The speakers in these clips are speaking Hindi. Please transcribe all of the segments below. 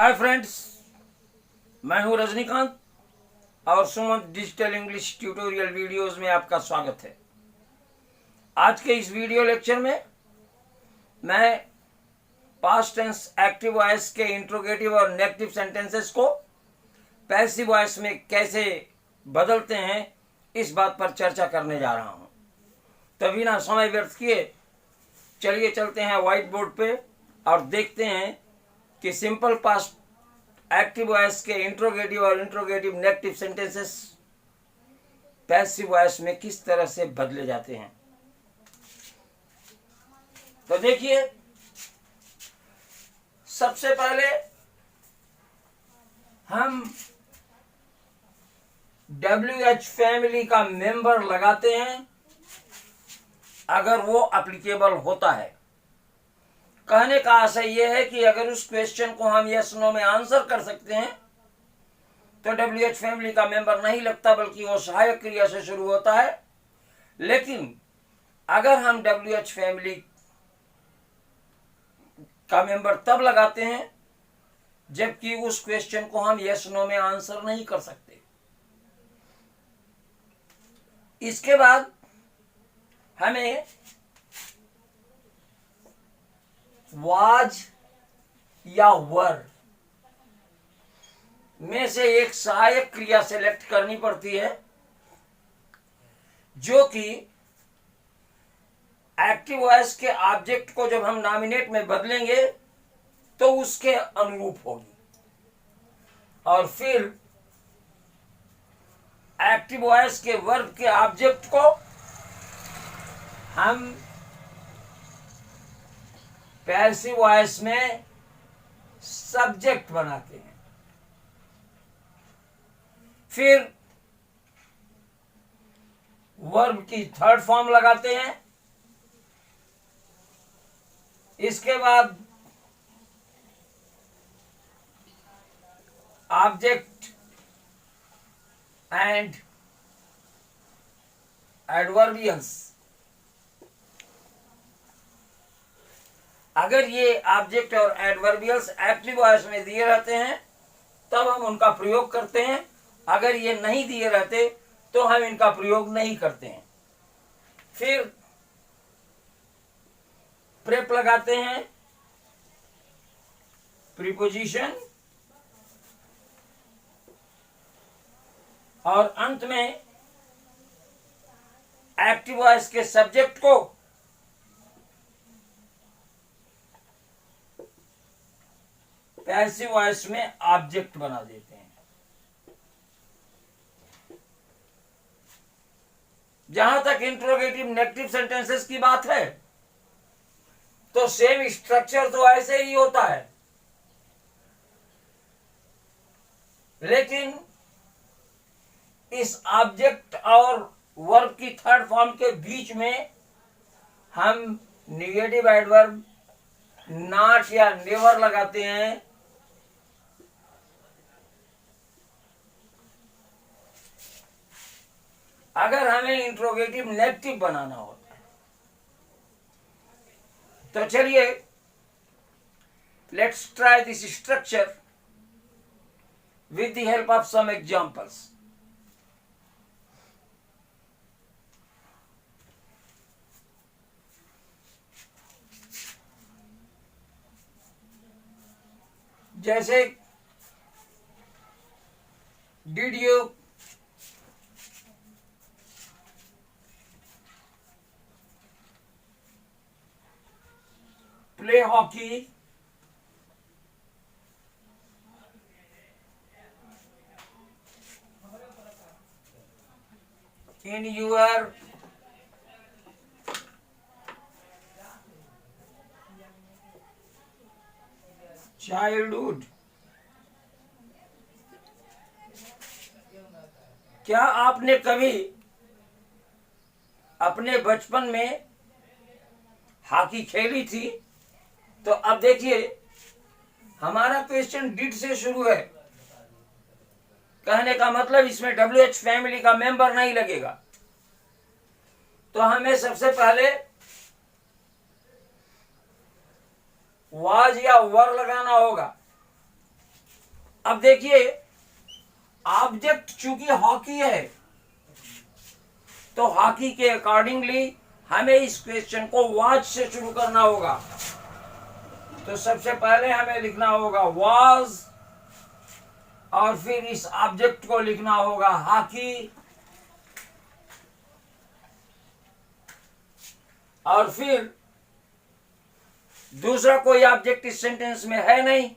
हाय फ्रेंड्स, मैं हूं रजनीकांत और Sumant digital English tutorial videos में आपका स्वागत है। आज के इस वीडियो लेक्चर में मैं पास्ट टेंस एक्टिव वॉइस के इंट्रोगेटिव और नेगेटिव सेंटेंसेस को पैसिव वॉइस में कैसे बदलते हैं इस बात पर चर्चा करने जा रहा हूं। तो बिना समय व्यर्थ किए चलिए चलते हैं व्हाइट बोर्ड पे और देखते हैं कि सिंपल पास्ट एक्टिव वॉइस के इंट्रोगेटिव और interrogative negative sentences passive voice में किस तरह से बदले जाते हैं। तो देखिए, सबसे पहले हम WH फैमिली का मेंबर लगाते हैं अगर वो एप्लीकेबल होता है। कहने का आशय यह है कि अगर उस क्वेश्चन को हम यस नो में आंसर कर सकते हैं तो WH फैमिली का मेंबर नहीं लगता, बल्कि वो सहायक क्रिया से शुरू होता है। लेकिन अगर हम WH फैमिली का मेंबर तब लगाते हैं जबकि उस क्वेश्चन को हम यस नो में आंसर नहीं कर सकते। इसके बाद हमें वाज या वर में से एक सहायक क्रिया सेलेक्ट करनी पड़ती है जो कि एक्टिव वॉइस के ऑब्जेक्ट को जब हम नॉमिनेट में बदलेंगे तो उसके अनुरूप होगी, और फिर एक्टिव वॉइस के वर्ब के ऑब्जेक्ट को हम पैसिव वॉइस में सब्जेक्ट बनाते हैं। फिर वर्ब की थर्ड फॉर्म लगाते हैं। इसके बाद ऑब्जेक्ट एंड एडवर्बियल्स। अगर ये ऑब्जेक्ट और एडवर्बियल्स एक्टिव वॉइस में दिए रहते हैं तब हम उनका प्रयोग करते हैं। अगर ये नहीं दिए रहते तो हम इनका प्रयोग नहीं करते हैं। फिर प्रेप लगाते हैं, प्रीपोजिशन, और अंत में एक्टिव वॉइस के सब्जेक्ट को पैसिव वॉइस में ऑब्जेक्ट बना देते हैं। जहां तक इंट्रोगेटिव नेगेटिव सेंटेंसेस की बात है तो सेम स्ट्रक्चर तो ऐसे ही होता है, लेकिन इस ऑब्जेक्ट और वर्ब की थर्ड फॉर्म के बीच में हम नेगेटिव एडवर्ब नॉट या नेवर लगाते हैं। अगर हमें इंट्रोगेटिव नेगेटिव बनाना होता है तो चलिए let's try this structure with the help of some examples. जैसे did you play hockey in your childhood? क्या आपने कभी अपने बचपन में हॉकी खेली थी? तो अब देखिए, हमारा क्वेश्चन डिड से शुरू है। कहने का मतलब इसमें WH फैमिली का मेंबर नहीं लगेगा, तो हमें सबसे पहले वाज या वर लगाना होगा। अब देखिए, ऑब्जेक्ट चूंकि हॉकी है, तो हॉकी के अकॉर्डिंगली हमें इस क्वेश्चन को वाज से शुरू करना होगा। तो सबसे पहले हमें लिखना होगा वाज, और फिर इस ऑब्जेक्ट को लिखना होगा हॉकी, और फिर दूसरा कोई ऑब्जेक्ट इस सेंटेंस में है नहीं।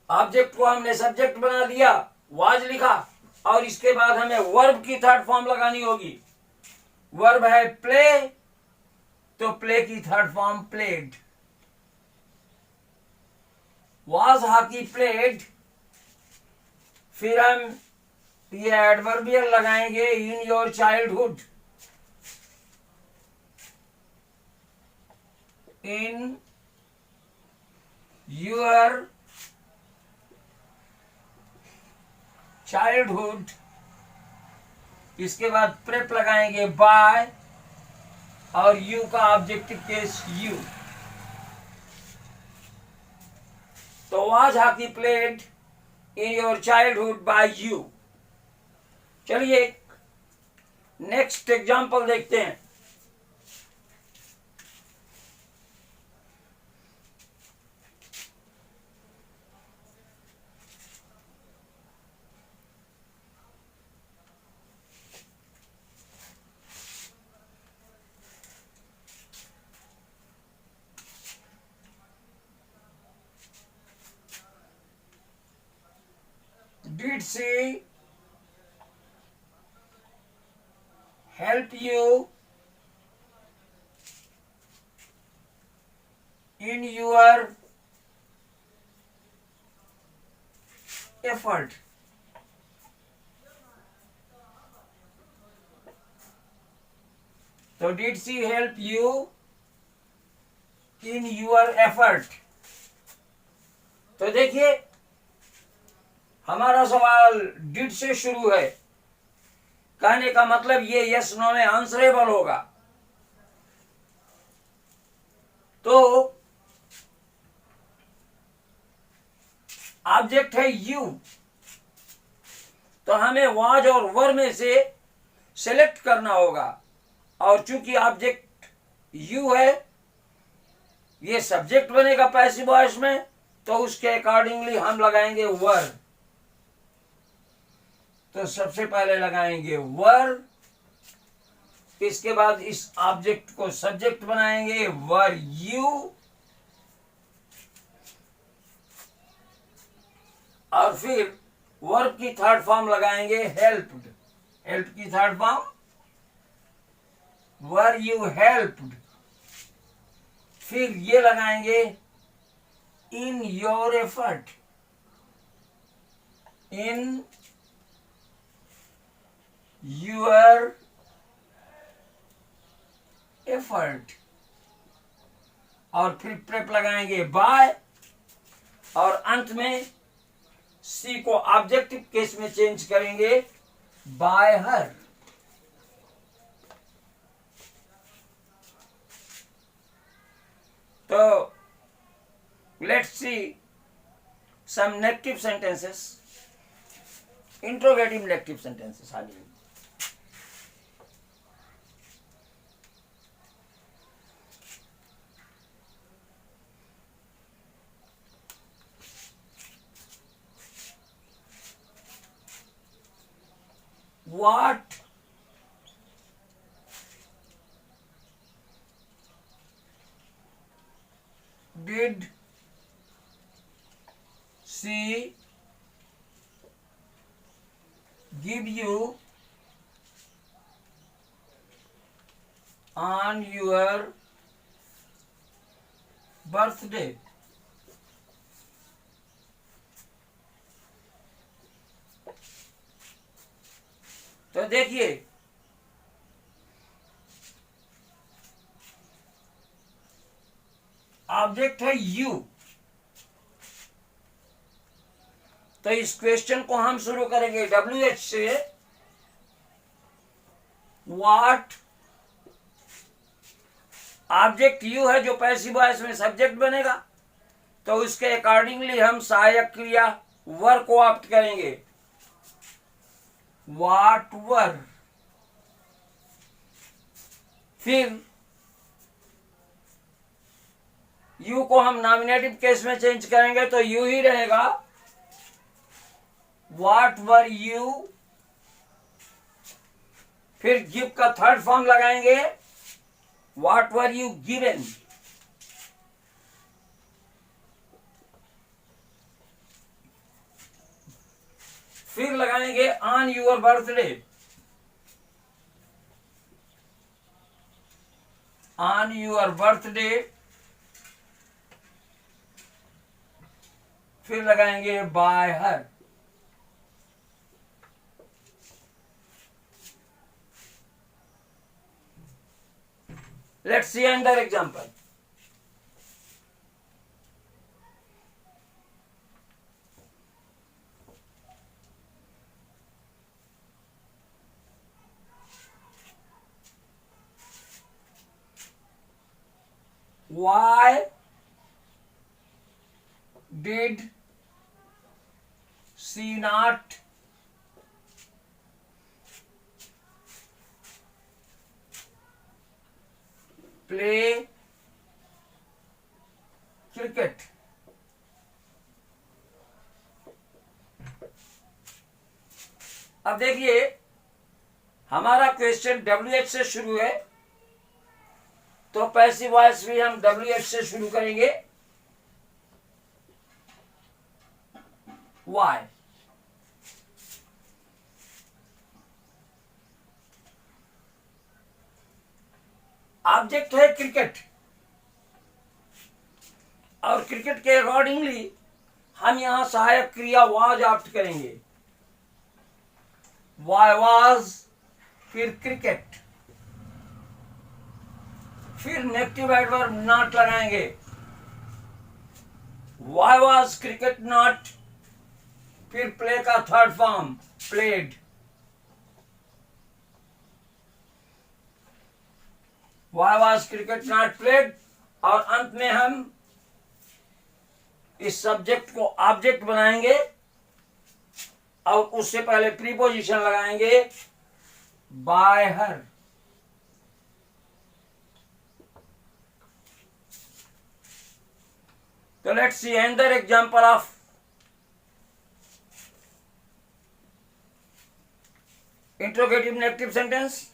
ऑब्जेक्ट को हमने सब्जेक्ट बना दिया, वाज लिखा, और इसके बाद हमें वर्ब की थर्ड फॉर्म लगानी होगी। वर्ब है प्ले, तो प्ले की third form played. Was hockey played, फिर हम ये एडवर्बियल लगाएंगे in your childhood. In your childhood, इसके बाद प्रेप लगाएंगे बाय, और यू का ऑब्जेक्टिव केस यू। तो was hockey played in your childhood by you. चलिए नेक्स्ट एग्जांपल देखते हैं। Did she help you in your effort? So did she help you in your effort? तो देखिए, हमारा सवाल डिड से शुरू है। कहने का मतलब ये यस नो में आंसरेबल होगा। तो ऑब्जेक्ट है यू, तो हमें वाज और वर में से सेलेक्ट करना होगा, और चूंकि ऑब्जेक्ट यू है, ये सब्जेक्ट बनेगा पैसिव वॉइस में, तो उसके अकॉर्डिंगली हम लगाएंगे वर। तो सबसे पहले लगाएंगे वर, इसके बाद इस ऑब्जेक्ट को सब्जेक्ट बनाएंगे वर यू, और फिर वर्ब की थर्ड फॉर्म लगाएंगे हेल्प्ड। हेल्प की third form were you helped. फिर ये लगाएंगे in your effort. In your effort, और फिर प्रेप लगाएंगे बाय, और अंत में सी को ऑब्जेक्टिव केस में चेंज करेंगे बाय हर। तो let's see some negative sentences, interrogative negative sentences आगे। What did she give you on your birthday? तो देखिए, ऑब्जेक्ट है यू, तो इस क्वेश्चन को हम शुरू करेंगे WH से। व्हाट, ऑब्जेक्ट यू है जो पैसिव वॉइस में सब्जेक्ट बनेगा, तो उसके अकॉर्डिंगली हम सहायक क्रिया वर को ऑप्ट करेंगे। What were. फिर यू को हम नॉमिनेटिव केस में चेंज करेंगे तो यू ही रहेगा। What were you. फिर गिव का थर्ड फॉर्म लगाएंगे। What were you given. फिर लगाएंगे on your birthday. On your birthday. फिर लगाएंगे bye her. Let's see another example. Why did she not play cricket? अब देखिए हमारा क्वेश्चन WH से शुरू है तो पैसिव वॉइस भी हम WH से शुरू करेंगे। Why? ऑब्जेक्ट है क्रिकेट और क्रिकेट के अकॉर्डिंगली हम यहां सहायक क्रिया वाज ऑप्ट करेंगे। Why was. फिर क्रिकेट। फिर नेगेटिव एडवर्ब नॉट लगाएंगे। Why was cricket not. फिर प्ले का third form played. Why was cricket not played. और अंत में हम इस सब्जेक्ट को ऑब्जेक्ट बनाएंगे और उससे पहले प्रीपोजिशन लगाएंगे बाय हर। तो let's see another example of interrogative negative sentence.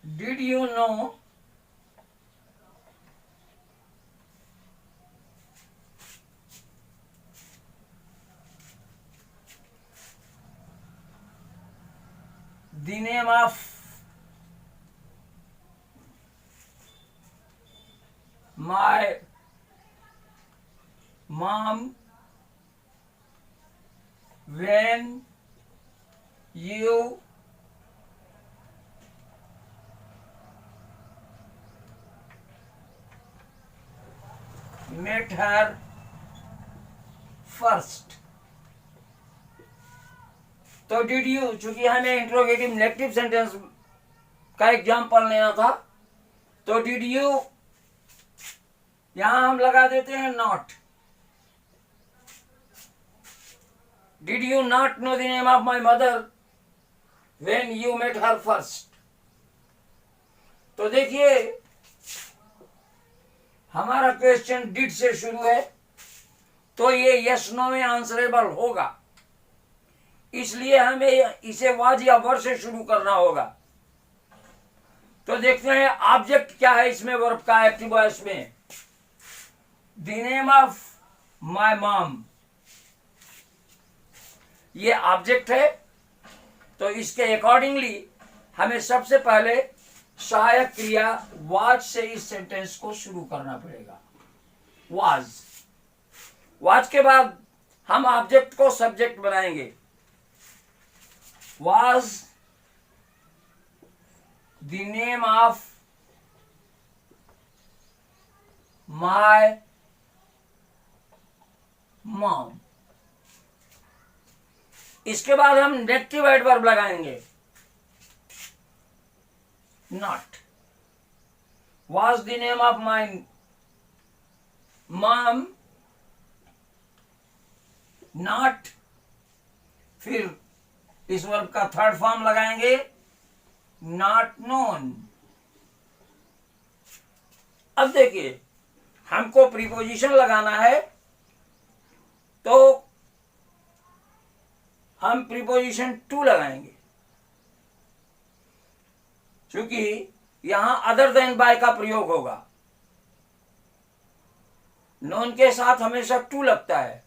Did you know the name of my mom when you met her first? तो डिड यू, चूंकि हमें इंट्रोगेटिव नेगेटिव सेंटेंस का एग्जाम्पल लेना था तो डिड यू यहां हम लगा देते हैं not. Did you not know the name of my mother when you met her first. तो देखिए हमारा क्वेश्चन डिड से शुरू है तो ये यस नो में आंसरेबल होगा, इसलिए हमें इसे वाज या वर से शुरू करना होगा। तो देखते हैं ऑब्जेक्ट क्या है इसमें वर्ब का एक्टिव वॉइस में। The name of my mom ये ऑब्जेक्ट है तो इसके अकॉर्डिंगली हमें सबसे पहले सहायक क्रिया वाज से इस सेंटेंस को शुरू करना पड़ेगा। वाज के बाद हम ऑब्जेक्ट को सब्जेक्ट बनाएंगे। was the name of my mom. इसके बाद हम नेगेटिव एडवर्ब लगाएंगे, not. Was the name of my mom, not. फिर इस वर्ब का थर्ड फॉर्म लगाएंगे, नॉट नोन। अब देखिए, हमको प्रीपोजिशन लगाना है, तो हम प्रीपोजिशन टू लगाएंगे, क्योंकि यहां अदर देन बाय का प्रयोग होगा। नोन के साथ हमेशा टू लगता है।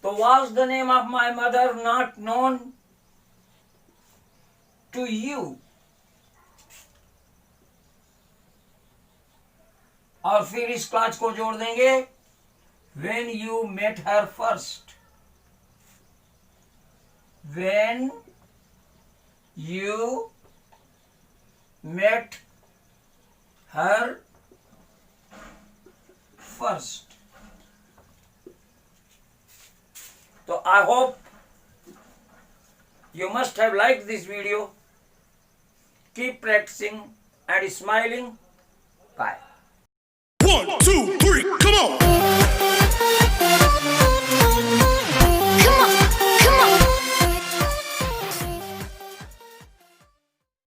तो was the name of my mother not known to you. और फिर इस क्लॉज को जोड़ देंगे, when you met her first. When you met her first. So I hope you must have liked this video. Keep practicing and smiling. Bye. 1, 2, 3, come on!